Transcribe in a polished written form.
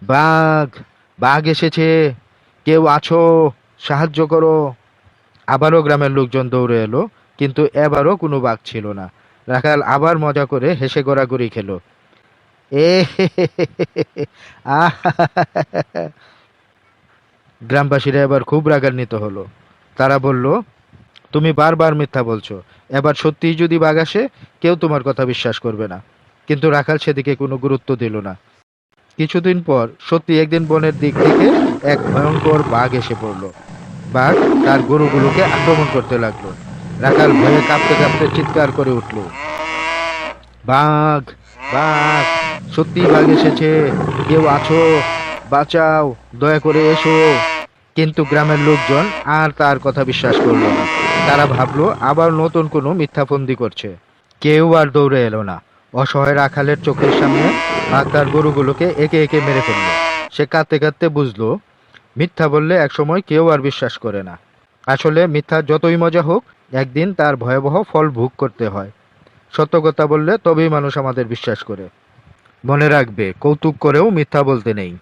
বাঘ, বাঘ এসেছে, কেউ আছো, সাহায্য করো। আবারও গ্রামের লোকজন দৌড়ে এলো, কিন্তু এবারও কোনো বাঘ ছিল না। রাখাল আবার মজা করে হেসে গড়াগড়ি খেলো। এ হে হে হে হে হে হে, আহ হা হা হা হা হা। গ্রামবাসীরা এবার খুব রাগান্বিত হলো। তারা বলল, তুমি বারবার মিথ্যা বলছো। এবার সত্যিই যদি বাঘ আসে, কেউ তোমার কথা বিশ্বাস করবে না। কিন্তু রাখাল সেদিকে কোনো গুরুত্ব দিল না। কিছুদিন পর সত্যি একদিন বনের দিক থেকে এক ভয়ঙ্কর বাঘ এসে পড়ল। বাঘ তার গরুগুলোকে আক্রমণ করতে লাগলো। রাখাল ভয়ে কাঁপতে কাঁপতে চিৎকার করে উঠল, বাঘ, বাঘ, সত্যি বাঘ এসেছে, কেউ আছো, বাঁচাও, দয়া করে এসো। কিন্তু গ্রামের লোকজন আর তার কথা বিশ্বাস করলো না। তারা ভাবলো আবার নতুন কোনো মিথ্যা ফন্দি করছে। কেউ আর দৌড়ে এলো না। অসহায় রাখালের চোখের সামনে বাঘ তার গরুগুলোকে একে একে মেরে ফেললো। সে কাঁদতে কাঁদতে বুঝলো, মিথ্যা বললে একসময় কেউ আর বিশ্বাস করে না। আসলে মিথ্যা যতই মজা হোক, একদিন তার ভয়াবহ ফল ভোগ করতে হয়। সত্য কথা বললে তবেই মানুষ আমাদের বিশ্বাস করে। মনে রাখবে, কৌতুক করেও মিথ্যা বলতে নেই।